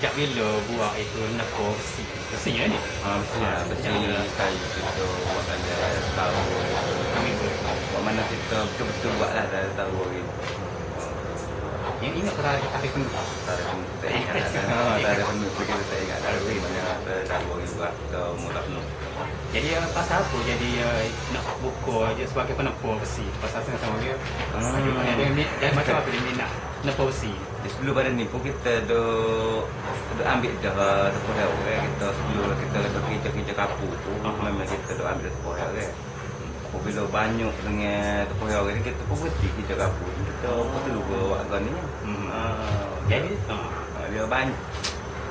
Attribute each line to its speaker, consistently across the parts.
Speaker 1: Sejak bila buat itu nepuk besinya ni?
Speaker 2: Besi kayu kita buat ada tahu. Buat mana kita betul-betul buatlah dah tahu hari.
Speaker 1: Yang ingat pernah tarik penuh?
Speaker 2: Tarik penuh tak ingat. Tarik penuh kita tak ingat. Tarik mana tahu hari buat kita mula penuh.
Speaker 1: Jadi pasal apa jadi nak buku je sebagai penepuk besi? Pasal sama dia. Dia macam apa dia minat nepuk besi?
Speaker 2: Sebelum pada ni pun kita dah ambil dah tepung kan kita sebelum kita kerja kapur tu memang kita dah ambil tepung kan. Bila banyak dengan tepung ni kita pun berhenti kerja kapur kita perlu buat agak ni.
Speaker 1: Jadi
Speaker 2: Dia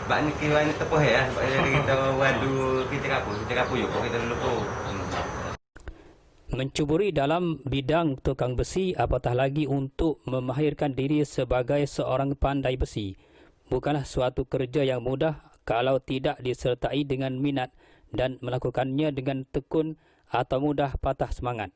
Speaker 2: banyak kira ni tepung ya sebab jadi kita wadu kerja kapur juga kita dulu pun.
Speaker 3: Mencuburi dalam bidang tukang besi, apatah lagi untuk memahirkan diri sebagai seorang pandai besi, bukanlah suatu kerja yang mudah kalau tidak disertai dengan minat dan melakukannya dengan tekun atau mudah patah semangat.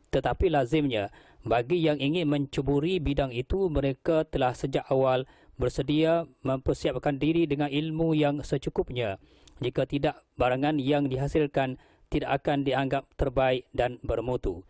Speaker 3: Tetapi lazimnya, bagi yang ingin mencuburi bidang itu, mereka telah sejak awal bersedia mempersiapkan diri dengan ilmu yang secukupnya. Jika tidak, barangan yang dihasilkan tidak akan dianggap terbaik dan bermutu.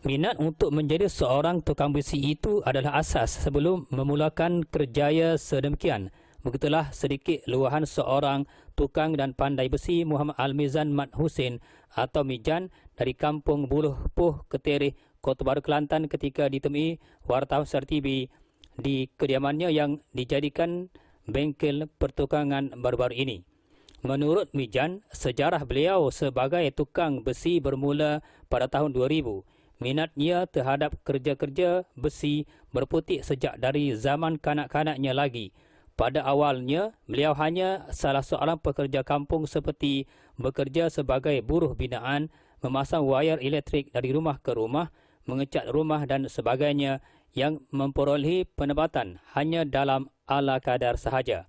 Speaker 3: Minat untuk menjadi seorang tukang besi itu adalah asas sebelum memulakan kerjaya sedemikian. Begitulah sedikit luahan seorang tukang dan pandai besi Muhammad Al-Mizan Mat Husin atau Mijan dari kampung Buluh Puh, Keterih, Kota Baru, Kelantan ketika ditemui wartawan Star TV di kediamannya yang dijadikan bengkel pertukangan baru-baru ini. Menurut Mijan, sejarah beliau sebagai tukang besi bermula pada tahun 2000. Minatnya terhadap kerja-kerja besi berputik sejak dari zaman kanak-kanaknya lagi. Pada awalnya, beliau hanya salah seorang pekerja kampung seperti bekerja sebagai buruh binaan, memasang wayar elektrik dari rumah ke rumah, mengecat rumah dan sebagainya yang memperolehi pendapatan hanya dalam ala kadar sahaja.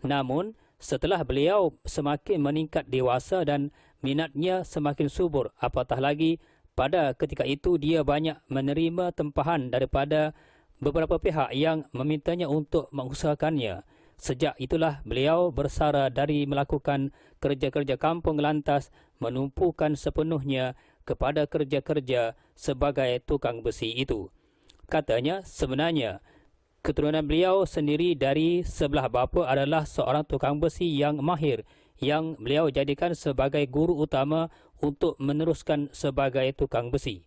Speaker 3: Namun, setelah beliau semakin meningkat dewasa dan minatnya semakin subur, apatah lagi pada ketika itu dia banyak menerima tempahan daripada beberapa pihak yang memintanya untuk mengusahakannya. Sejak itulah beliau bersara dari melakukan kerja-kerja kampung lantas menumpukan sepenuhnya kepada kerja-kerja sebagai tukang besi itu. Katanya sebenarnya keturunan beliau sendiri dari sebelah bapa adalah seorang tukang besi yang mahir yang beliau jadikan sebagai guru utama untuk meneruskan sebagai tukang besi.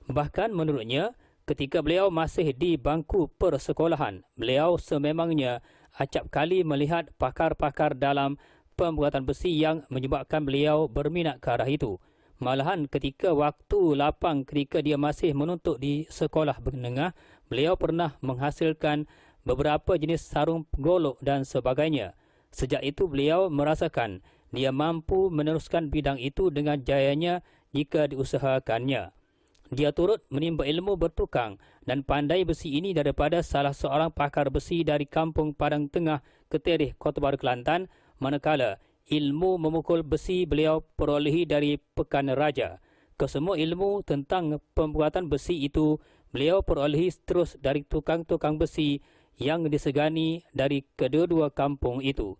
Speaker 3: Bahkan menurutnya, ketika beliau masih di bangku persekolahan, beliau sememangnya acap kali melihat pakar-pakar dalam pembuatan besi yang menyebabkan beliau berminat ke arah itu. Malahan ketika waktu lapang ketika dia masih menuntut di sekolah menengah, beliau pernah menghasilkan beberapa jenis sarung golok dan sebagainya. Sejak itu beliau merasakan dia mampu meneruskan bidang itu dengan jayanya jika diusahakannya. Dia turut menimba ilmu bertukang dan pandai besi ini daripada salah seorang pakar besi dari kampung Padang Tengah, Keterih, Kota Baru, Kelantan, manakala ilmu memukul besi beliau perolehi dari Pekan Raja. Kesemua ilmu tentang pembuatan besi itu beliau perolehi terus dari tukang-tukang besi yang disegani dari kedua-dua kampung itu.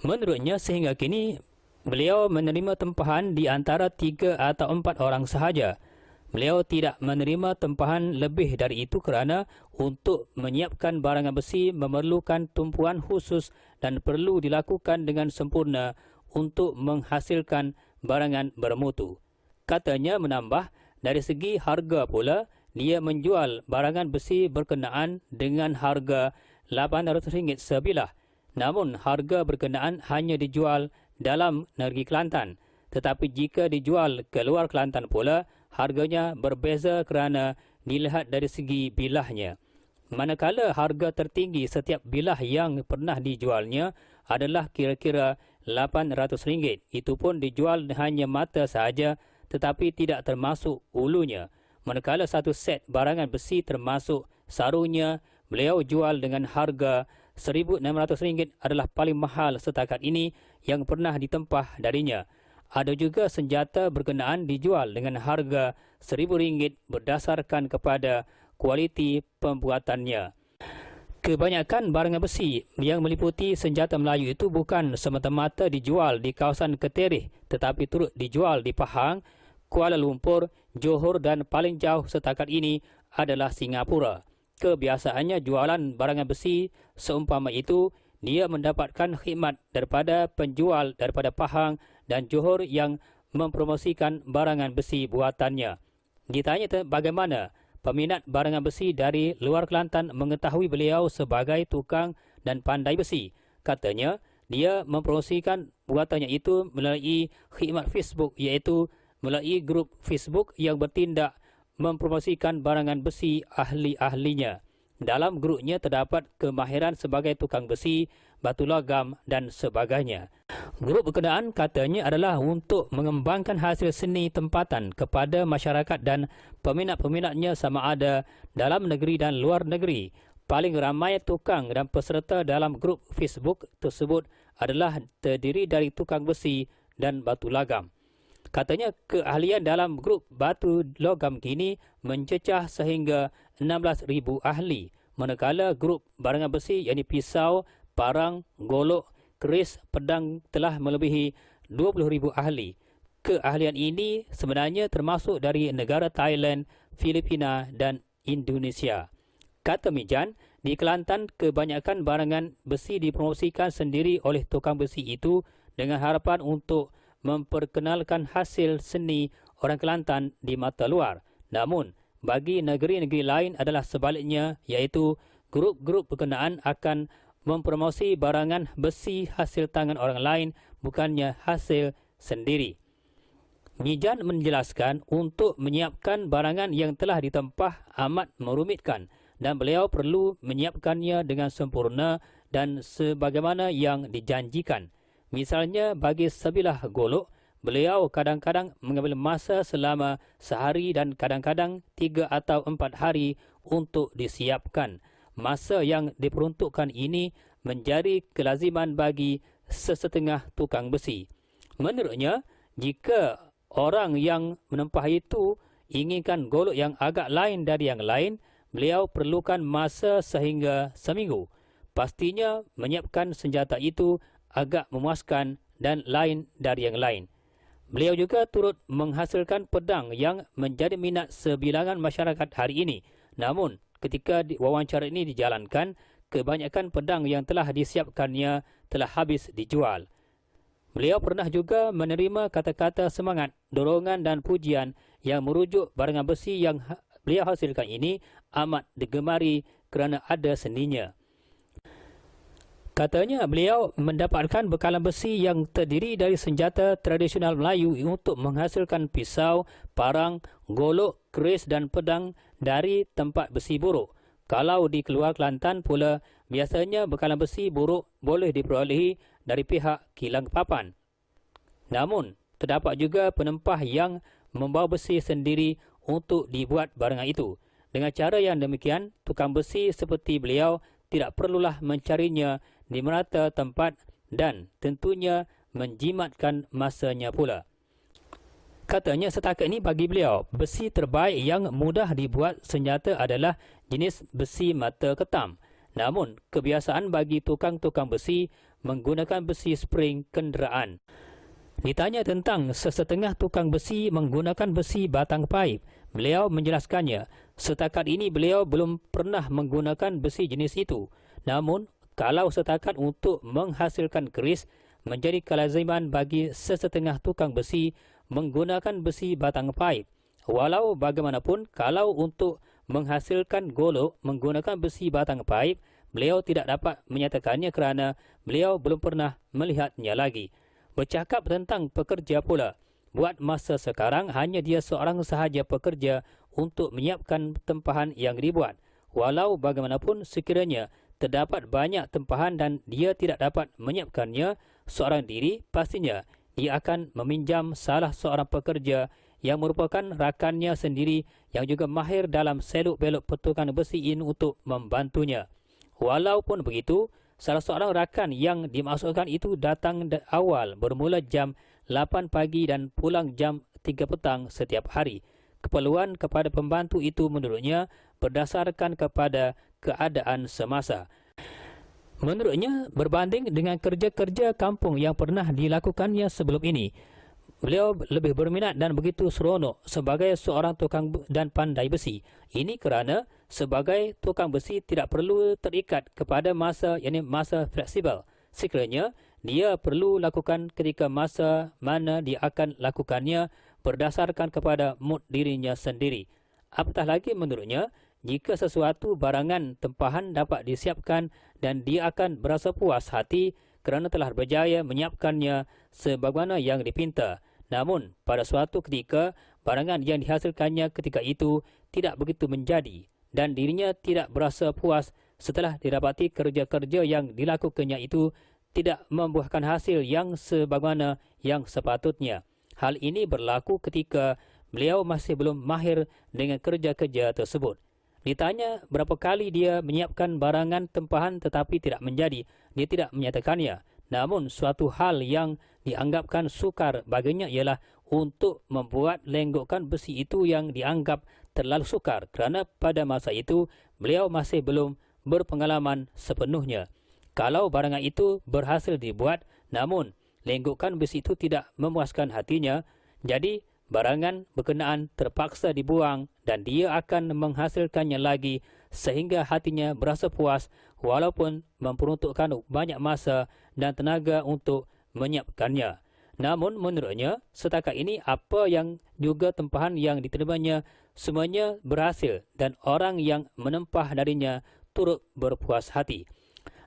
Speaker 3: Menurutnya sehingga kini beliau menerima tempahan di antara 3 atau 4 orang sahaja. Beliau tidak menerima tempahan lebih dari itu kerana untuk menyiapkan barangan besi memerlukan tumpuan khusus dan perlu dilakukan dengan sempurna untuk menghasilkan barangan bermutu. Katanya menambah, dari segi harga pula, dia menjual barangan besi berkenaan dengan harga RM800 sebilah. Namun harga berkenaan hanya dijual dalam negeri Kelantan. Tetapi jika dijual ke luar Kelantan pula, harganya berbeza kerana dilihat dari segi bilahnya. Manakala harga tertinggi setiap bilah yang pernah dijualnya adalah kira-kira RM800. Itu pun dijual hanya mata sahaja, tetapi tidak termasuk ulunya. Manakala satu set barangan besi termasuk sarungnya beliau jual dengan harga RM1,600 adalah paling mahal setakat ini yang pernah ditempah darinya. Ada juga senjata berkenaan dijual dengan harga RM1,000 berdasarkan kepada kualiti pembuatannya. Kebanyakan barangan besi yang meliputi senjata Melayu itu bukan semata-mata dijual di kawasan Keterih tetapi turut dijual di Pahang, Kuala Lumpur, Johor dan paling jauh setakat ini adalah Singapura. Kebiasaannya jualan barangan besi seumpama itu dia mendapatkan khidmat daripada penjual daripada Pahang dan Johor yang mempromosikan barangan besi buatannya. Ditanya bagaimana peminat barangan besi dari luar Kelantan mengetahui beliau sebagai tukang dan pandai besi. Katanya, dia mempromosikan buatannya itu melalui khidmat Facebook, iaitu melalui grup Facebook yang bertindak mempromosikan barangan besi ahli-ahlinya. Dalam grupnya terdapat kemahiran sebagai tukang besi, batu logam dan sebagainya. Grup berkenaan katanya adalah untuk mengembangkan hasil seni tempatan kepada masyarakat dan peminat-peminatnya sama ada dalam negeri dan luar negeri. Paling ramai tukang dan peserta dalam grup Facebook tersebut adalah terdiri dari tukang besi dan batu logam. Katanya keahlian dalam grup batu logam kini mencecah sehingga 16,000 ahli, manakala grup barangan besi yakni pisau, parang, golok, keris, pedang telah melebihi 20,000 ahli. Keahlian ini sebenarnya termasuk dari negara Thailand, Filipina dan Indonesia. Kata Mijan, di Kelantan kebanyakan barangan besi dipromosikan sendiri oleh tukang besi itu dengan harapan untuk memperkenalkan hasil seni orang Kelantan di mata luar. Namun, bagi negeri-negeri lain adalah sebaliknya, iaitu grup-grup berkenaan akan mempromosi barangan besi hasil tangan orang lain, bukannya hasil sendiri. Mijan menjelaskan untuk menyiapkan barangan yang telah ditempah amat merumitkan dan beliau perlu menyiapkannya dengan sempurna dan sebagaimana yang dijanjikan. Misalnya bagi sebilah golok, beliau kadang-kadang mengambil masa selama sehari dan kadang-kadang 3 atau 4 hari untuk disiapkan. Masa yang diperuntukkan ini menjadi kelaziman bagi sesetengah tukang besi. Menurutnya, jika orang yang menempah itu inginkan golok yang agak lain dari yang lain, beliau perlukan masa sehingga seminggu. Pastinya menyiapkan senjata itu agak memuaskan dan lain dari yang lain. Beliau juga turut menghasilkan pedang yang menjadi minat sebilangan masyarakat hari ini. Namun, ketika wawancara ini dijalankan, kebanyakan pedang yang telah disiapkannya telah habis dijual. Beliau pernah juga menerima kata-kata semangat, dorongan dan pujian yang merujuk barangan besi yang beliau hasilkan ini amat digemari kerana ada seninya. Katanya beliau mendapatkan bekalan besi yang terdiri dari senjata tradisional Melayu untuk menghasilkan pisau, parang, golok, keris dan pedang dari tempat besi buruk. Kalau di keluar Kelantan pula, biasanya bekalan besi buruk boleh diperolehi dari pihak kilang papan. Namun, terdapat juga penempah yang membawa besi sendiri untuk dibuat barangan itu. Dengan cara yang demikian, tukang besi seperti beliau tidak perlulah mencarinya di merata tempat dan tentunya menjimatkan masanya pula. Katanya setakat ini bagi beliau, besi terbaik yang mudah dibuat senjata adalah jenis besi mata ketam. Namun, kebiasaan bagi tukang-tukang besi menggunakan besi spring kenderaan. Ditanya tentang sesetengah tukang besi menggunakan besi batang paip, beliau menjelaskannya, setakat ini beliau belum pernah menggunakan besi jenis itu. Namun, kalau setakat untuk menghasilkan keris, menjadi kelaziman bagi sesetengah tukang besi menggunakan besi batang paip. Walau bagaimanapun, kalau untuk menghasilkan golok menggunakan besi batang paip, beliau tidak dapat menyatakannya kerana beliau belum pernah melihatnya lagi. Bercakap tentang pekerja pula, buat masa sekarang hanya dia seorang sahaja pekerja untuk menyiapkan tempahan yang dibuat. Walau bagaimanapun sekiranya terdapat banyak tempahan dan dia tidak dapat menyiapkannya seorang diri, pastinya dia akan meminjam salah seorang pekerja yang merupakan rakannya sendiri yang juga mahir dalam seluk-beluk pertukangan besi ini untuk membantunya. Walaupun begitu, salah seorang rakan yang dimaksudkan itu datang awal bermula jam 8 pagi dan pulang jam 3 petang setiap hari. Keperluan kepada pembantu itu menurutnya berdasarkan kepada keadaan semasa. Menurutnya, berbanding dengan kerja-kerja kampung yang pernah dilakukannya sebelum ini, beliau lebih berminat dan begitu seronok sebagai seorang tukang dan pandai besi. Ini kerana sebagai tukang besi tidak perlu terikat kepada masa, yakni masa fleksibel. Sekiranya dia perlu lakukan ketika masa mana dia akan lakukannya berdasarkan kepada mood dirinya sendiri. Apatah lagi menurutnya, jika sesuatu barangan tempahan dapat disiapkan dan dia akan berasa puas hati kerana telah berjaya menyiapkannya sebagaimana yang dipinta. Namun, pada suatu ketika, barangan yang dihasilkannya ketika itu tidak begitu menjadi dan dirinya tidak berasa puas setelah didapati kerja-kerja yang dilakukannya itu tidak membuahkan hasil yang sebagaimana yang sepatutnya. Hal ini berlaku ketika beliau masih belum mahir dengan kerja-kerja tersebut. Ditanya berapa kali dia menyiapkan barangan tempahan tetapi tidak menjadi, dia tidak menyatakannya. Namun suatu hal yang dianggapkan sukar baginya ialah untuk membuat lenggokan besi itu yang dianggap terlalu sukar kerana pada masa itu beliau masih belum berpengalaman sepenuhnya. Kalau barangan itu berhasil dibuat namun lenggokan besi itu tidak memuaskan hatinya, jadi barangan berkenaan terpaksa dibuang dan dia akan menghasilkannya lagi sehingga hatinya berasa puas walaupun memperuntukkan banyak masa dan tenaga untuk menyiapkannya. Namun menurutnya, setakat ini apa yang juga tempahan yang diterimanya semuanya berhasil dan orang yang menempah darinya turut berpuas hati.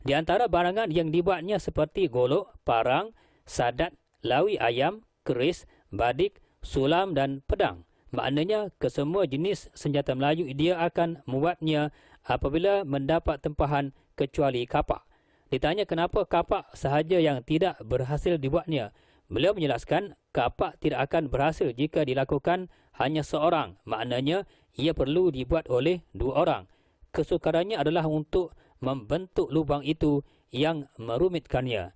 Speaker 3: Di antara barangan yang dibuatnya seperti golok, parang, sadat, lawi ayam, keris, badik, sulam dan pedang. Maknanya kesemua jenis senjata Melayu dia akan membuatnya apabila mendapat tempahan kecuali kapak. Ditanya kenapa kapak sahaja yang tidak berhasil dibuatnya. Beliau menjelaskan kapak tidak akan berhasil jika dilakukan hanya seorang. Maknanya ia perlu dibuat oleh 2 orang. Kesukarannya adalah untuk membentuk lubang itu yang merumitkannya.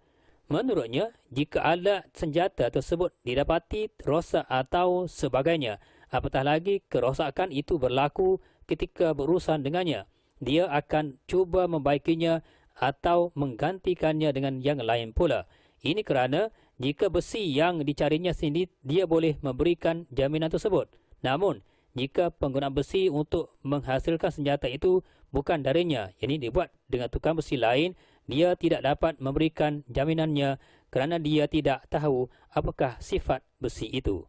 Speaker 3: Menurutnya, jika alat senjata tersebut didapati rosak atau sebagainya, apatah lagi kerosakan itu berlaku ketika berurusan dengannya, dia akan cuba membaikinya atau menggantikannya dengan yang lain pula. Ini kerana jika besi yang dicarinya sendiri, dia boleh memberikan jaminan tersebut. Namun, jika penggunaan besi untuk menghasilkan senjata itu bukan darinya, yakni dibuat dengan tukang besi lain, dia tidak dapat memberikan jaminannya kerana dia tidak tahu apakah sifat besi itu.